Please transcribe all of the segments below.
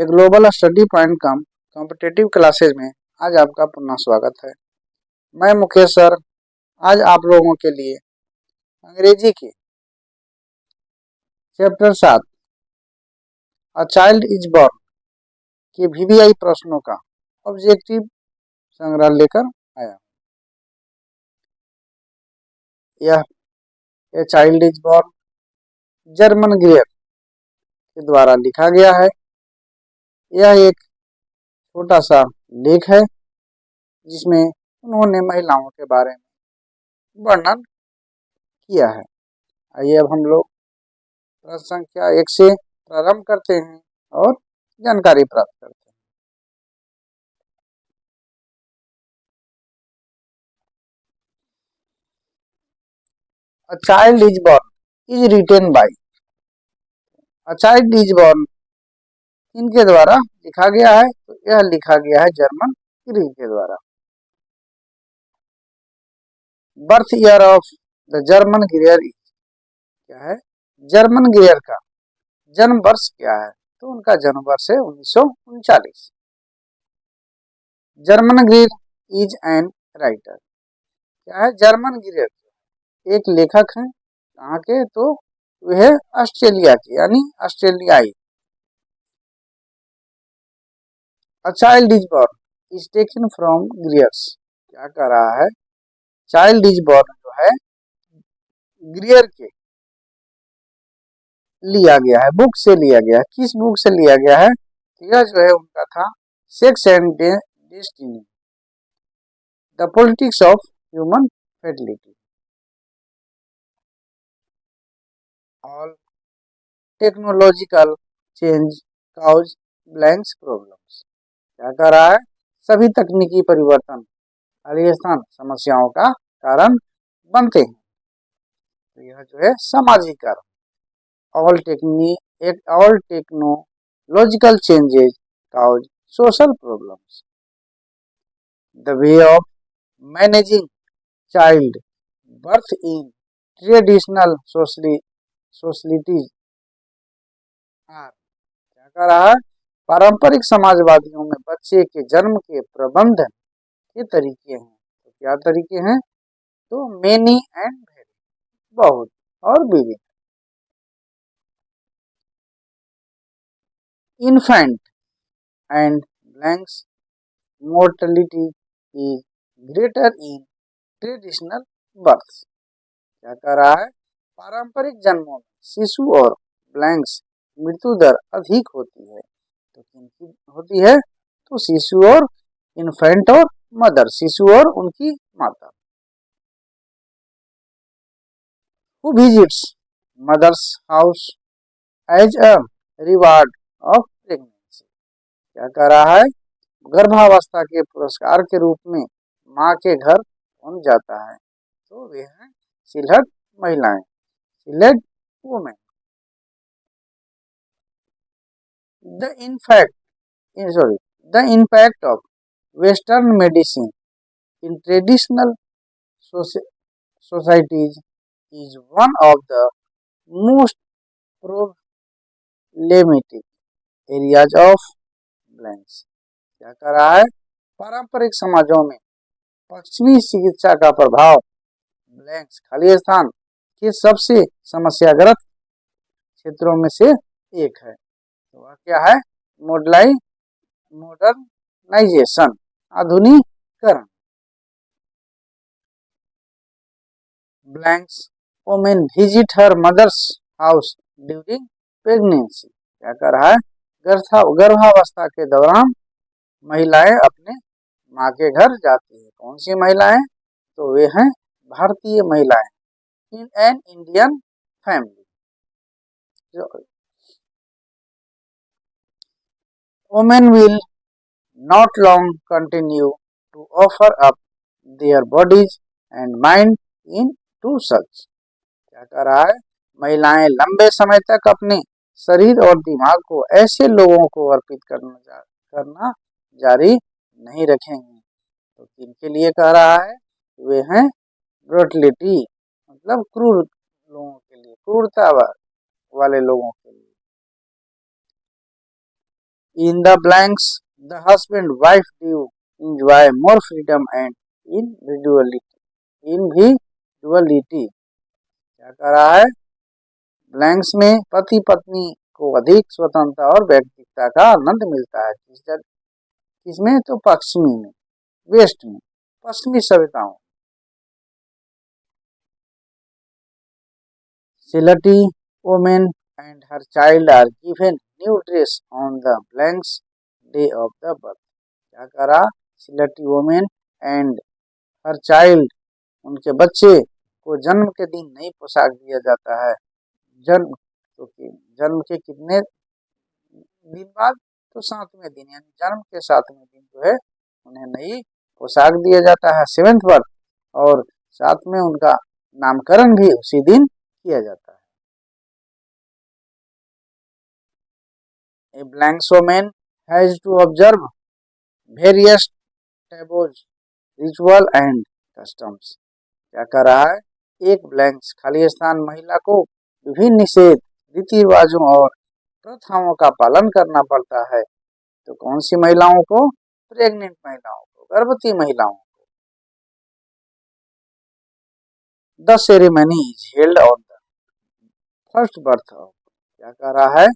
A global study point come competitive classes में आज आपका पुनः स्वागत है। मैं मुकेश सर आज आप लोगों के लिए अंग्रेजी के chapter 7 a child is born के वीवीआई प्रश्नों का ऑब्जेक्टिव संग्रह लेकर आया। यह a child is born German ग्रियर के द्वारा लिखा गया है। यह एक छोटा सा लेख है जिसमें उन्होंने महिलाओं के बारे में वर्णन किया है। आइए अब हम लोग प्रश्न संख्या 1 से प्रारंभ करते हैं और जानकारी प्राप्त करते हैं। अ child is born is written by. A child is born इनके द्वारा लिखा गया है, तो यह लिखा गया है जर्मन ग्रीक के द्वारा। Birth year of the German ग्रियर is, क्या है जर्मन ग्रियर का जन्म वर्ष क्या है, तो उनका जन्म वर्ष है 1939। जर्मन ग्रियर इज एन राइटर, क्या है जर्मन ग्रियर एक लेखक हैं। कहाँ के, तो वह ऑस्ट्रेलिया के यानी ऑस्ट्रेलियाई। A child is born is taken from Greer's, क्या कह रहा है चाइल्ड इज बॉर्न जो है ग्रियर के लिया गया है, बुक से लिया गया है। किस बुक से लिया गया है, यह जो है उनका था sex and destiny the politics of human fertility. All technological change causes blanks problems, क्या कह रहा है सभी तकनीकी परिवर्तन आलिशान समस्याओं का कारण बनते हैं। तो यह जो है सामाजिक कारण। All technological changes cause social problems. The way of managing child birth in traditional societies are, क्या कह रहा है पारंपरिक समाजवादियों में बच्चे के जन्म के प्रबंधन के तरीके हैं। तो क्या तरीके हैं, तो मेनी एंड वेरी, बहुत और विविध। Infant and blanks mortality is greater in traditional birth, क्या कह रहा है पारंपरिक जन्मों में शिशु और ब्लैंक्स मृत्यु दर अधिक होती है। तो किनकी होती है, तो शिशु और इन्फेंट और मदर, शिशु और उनकी माता। Who visits mothers house as a reward of pregnancy, क्या कह रहा है गर्भावस्था के पुरस्कार के रूप में माँ के घर कौन जाता है, तो वे हैं सिलहट महिलाएं, select women. The impact of Western medicine in traditional societies is one of the most problematic areas of blanks, क्या कर रहा है पारंपरिक समाजों में पश्चिमी चिकित्सा का प्रभाव ब्लैंक्स खाली स्थान के सबसे समस्याग्रस्त क्षेत्रों में से एक है। तो वह क्या है मॉडर्नाइजेशन, आधुनिकीकरण। Blanks women visit her mothers house during pregnancy, क्या कर रहा है गर्भावस्था के दौरान महिलाएं अपने माँ के घर जाती है। कौन सी महिलाएं, तो वे हैं भारतीय महिलाएं in an Indian family. Women will not long continue to offer up their bodies and mind in to such, क्या कर रहा है महिलाएं लंबे समय तक अपने शरीर और दिमाग को ऐसे लोगों को अर्पित करना जारी नहीं रखेंगी। तो किनके लिए कह रहा है, वे हैं ब्रूटलिटी मतलब क्रूर लोगों के लिए, क्रूरता वाले लोगों के लिए। In the blanks, the husband wife do enjoy more freedom and individuality. Individuality क्या कर रहा है? ब्लैंक्स में पति पत्नी को अधिक स्वतंत्रता और व्यक्तिगता का आनंद मिलता है। किसमें? तो पश्चिमी में, वेस्ट में, पश्चिमी सभ्यताओं। Silati woman and her child are given new dress on the blanks day of the birth. क्या करा? सिलटी वोमेन एंड हर चाइल्ड, उनके बच्चे को जन्म के दिन नई पोशाक दिया जाता है। जन्म के कितने दिन बाद? तो 7वें दिन, यानी जन्म के 7वें दिन जो है उन्हें नई पोशाक दिया जाता है, 7th बर्थ, और साथ में उनका नामकरण भी उसी दिन किया जाता है। A blank woman has to observe various taboos, ritual and customs. क्या कर रहा है? एक ब्लैंक्स खाली स्थान महिला को विभिन्न निषेध, रीति रिवाजों और प्रथाओं का पालन करना पड़ता है। तो कौन सी महिलाओं को? प्रेग्नेंट महिलाओं को, गर्भवती महिलाओं को। The ceremony is held on the first birth of. क्या कर रहा है?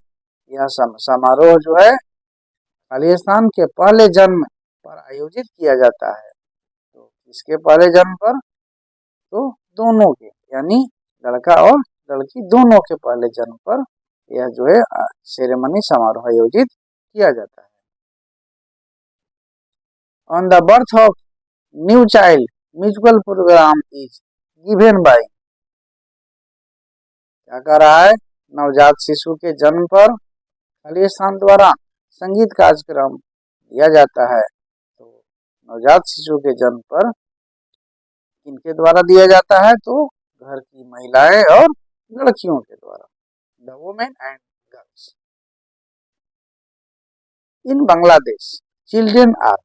यह समारोह जो है खाली स्थान के पहले जन्म पर आयोजित किया जाता है। तो इसके पहले जन्म पर? तो दोनों के, यानी लड़का और लड़की दोनों के पहले जन्म पर यह जो है सेरेमनी, समारोह आयोजित किया जाता है। On the birth of new child musical program is given by. क्या कर रहा है? नवजात शिशु के जन्म पर खाली स्थान द्वारा संगीत कार्यक्रम दिया जाता है। तो नवजात शिशु के जन्म पर किनके द्वारा दिया जाता है? तो घर की महिलाएं और लड़कियों के द्वारा, the women and girls. In Bangladesh children are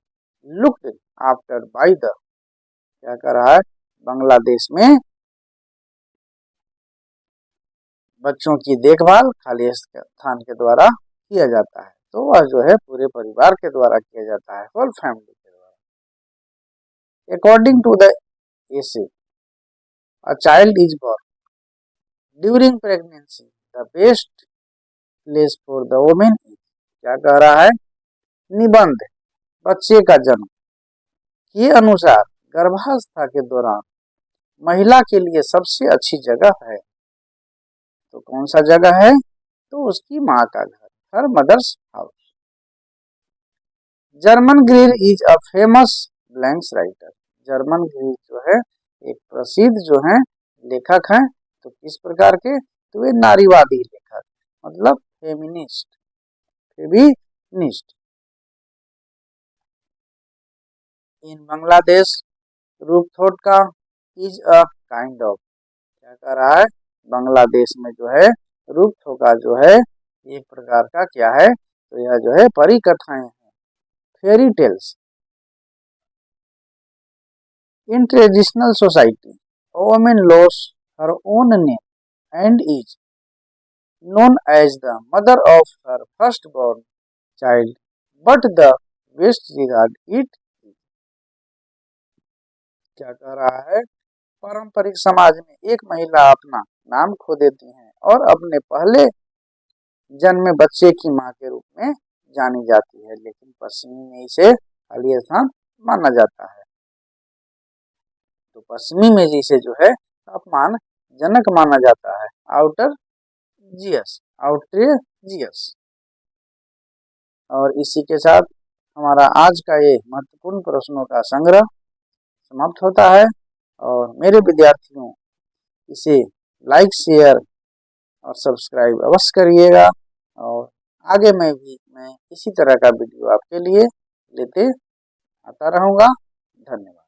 looked after by the. क्या कर रहा है? बांग्लादेश में बच्चों की देखभाल खाली स्थान के द्वारा किया जाता है। तो वह जो है पूरे परिवार के द्वारा किया जाता है, होल फैमिली के द्वारा। According to the essay, a child is born during pregnancy, the best place for the women is. क्या कह रहा है? निबंध बच्चे का जन्म के अनुसार गर्भावस्था के दौरान महिला के लिए सबसे अच्छी जगह है। तो कौन सा जगह है? तो उसकी माँ का घर, हर mothers house. Germaine Greer is a famous blanks writer. Germaine Greer जो है एक प्रसिद्ध जो है लेखक हैं। तो किस प्रकार के? तो वे नारीवादी लेखक, मतलब फेमिनिस्ट, फेमिनिस्ट। इन बांग्लादेश रूपथोटका इज अ काइंड ऑफ। क्या कह रहा है? बांग्लादेश में जो है रूपथोका जो है एक प्रकार का क्या है? तो यह जो है परी कथाएं हैं, fairy tales. In traditional society a woman lost her own name and is known as the mother of her firstborn child, but the West regard it। क्या कह रहा है? पारंपरिक समाज में एक महिला अपना नाम खो देती है और अपने पहले जन्मे बच्चे की मां के रूप में जानी जाती है, लेकिन पश्चिमी में इसे खाली स्थान माना जाता है। तो पश्चिमी में जिसे जो है अपमानजनक माना जाता है, आउटरेजियस। और इसी के साथ हमारा आज का ये महत्वपूर्ण प्रश्नों का संग्रह समाप्त होता है। और मेरे विद्यार्थियों, इसे लाइक, शेयर और सब्सक्राइब अवश्य करिएगा। और आगे मैं इसी तरह का वीडियो आपके लिए लेते आता रहूँगा। धन्यवाद।